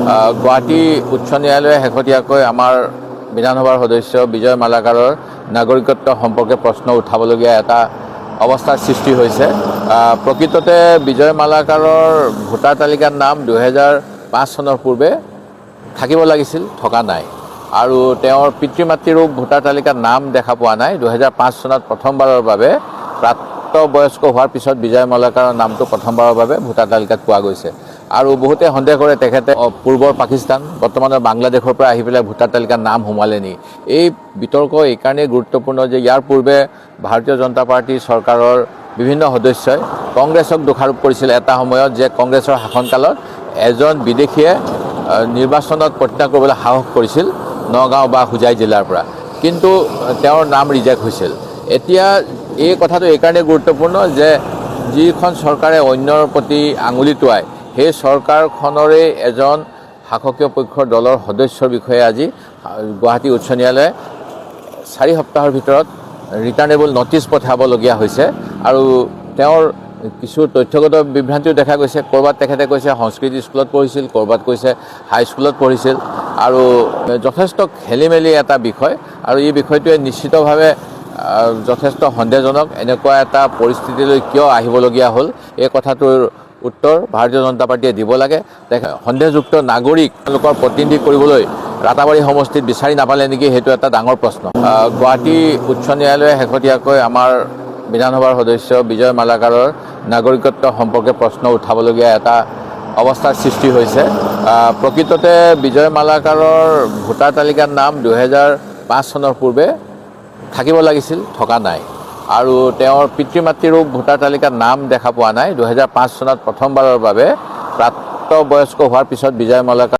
গুৱাহাটী উচ্চ ন্যায়ালয়ে শেহতীয়াকৈ আমাৰ বিধানসভাৰ সদস্য বিজয় মালাকাৰৰ নাগৰিকত্ব সম্পৰ্কে প্ৰশ্ন উঠাবলগীয়া এটা অৱস্থাৰ সৃষ্টি হৈছে। প্ৰকৃততে বিজয় মালাকাৰৰ ভোটাৰ তালিকাৰ নাম 2005 চনৰ পূৰ্বে থাকিব লাগিছিল, থকা নাই। আৰু তেওঁৰ পিতৃ মাতৃৰো ভোটাৰ তালিকাত নাম দেখা পোৱা নাই। 2005 চনত প্ৰথমবাৰৰ বাবে প্ৰাপ্তবয়স্ক হোৱাৰ পিছত বিজয় মালাকাৰৰ নামটো প্ৰথমবাৰৰ বাবে ভোটাৰ তালিকাত পোৱা গৈছে। আৰু বহুতে সন্দেহ কৰে তেখেতে পূৰ্বৰ পাকিস্তান, বৰ্তমানৰ বাংলাদেশৰ পৰা আহি পেলাই ভোটাৰ তালিকাত নাম সোমালে নি। এই বিতৰ্ক এইকাৰণেই গুৰুত্বপূৰ্ণ যে ইয়াৰ পূৰ্বে ভাৰতীয় জনতা পাৰ্টীৰ চৰকাৰৰ বিভিন্ন সদস্যই কংগ্ৰেছক দোষাৰোপ কৰিছিল এটা সময়ত যে কংগ্ৰেছৰ শাসনকালত এজন বিদেশীয়ে নিৰ্বাচনত প্ৰত্যাহাৰ কৰিবলৈ সাহস কৰিছিল নগাঁও বা হোজাই জিলাৰ পৰা, কিন্তু তেওঁৰ নাম ৰিজেক্ট হৈছিল। এতিয়া এই কথাটো এইকাৰণে গুৰুত্বপূৰ্ণ যে যিখন চৰকাৰে অন্যৰ প্ৰতি আঙুলি টোৱায়, সেই চৰকাৰখনৰে এজন শাসকীয় পক্ষৰ দলৰ সদস্যৰ বিষয়ে আজি গুৱাহাটী উচ্চ ন্যায়ালয়ে 4 সপ্তাহৰ ভিতৰত ৰিটাৰ্ণেবল নটিচ পঠাবলগীয়া হৈছে। আৰু তেওঁৰ কিছু তথ্যগত বিভ্ৰান্তিও দেখা গৈছে। ক'ৰবাত তেখেতে কৈছে সংস্কৃত স্কুলত পঢ়িছিল, ক'ৰবাত কৈছে হাইস্কুলত পঢ়িছিল, আৰু যথেষ্ট খেলিমেলি এটা বিষয়। আৰু এই বিষয়টোৱে নিশ্চিতভাৱে যথেষ্ট সন্দেহজনক। এনেকুৱা এটা পৰিস্থিতিলৈ কিয় আহিবলগীয়া হ'ল, এই কথাটোৰ উত্তৰ ভাৰতীয় জনতা পাৰ্টীয়ে দিব লাগে। সন্দেহযুক্ত নাগৰিক তেওঁলোকৰ প্ৰতিনিধি কৰিবলৈ ৰাতাবাৰী সমষ্টিত বিচাৰি নাপালে নেকি, সেইটো এটা ডাঙৰ প্ৰশ্ন। গুৱাহাটী উচ্চ ন্যায়ালয়ে শেহতীয়াকৈ আমাৰ বিধানসভাৰ সদস্য বিজয় মালাকাৰৰ নাগৰিকত্ব সম্পৰ্কে প্ৰশ্ন উঠাবলগীয়া এটা অৱস্থাৰ সৃষ্টি হৈছে। প্ৰকৃততে বিজয় মালাকাৰৰ ভোটাৰ তালিকাৰ নাম 2005 চনৰ পূৰ্বে থাকিব লাগিছিল, থকা নাই। আৰু তেওঁৰ পিতৃ মাতৃৰো ভোটাৰ তালিকাত নাম দেখা পোৱা নাই। 2005 চনত প্ৰথমবাৰৰ বাবে প্ৰাপ্তবয়স্ক হোৱাৰ পিছত বিজয় মালাকাৰ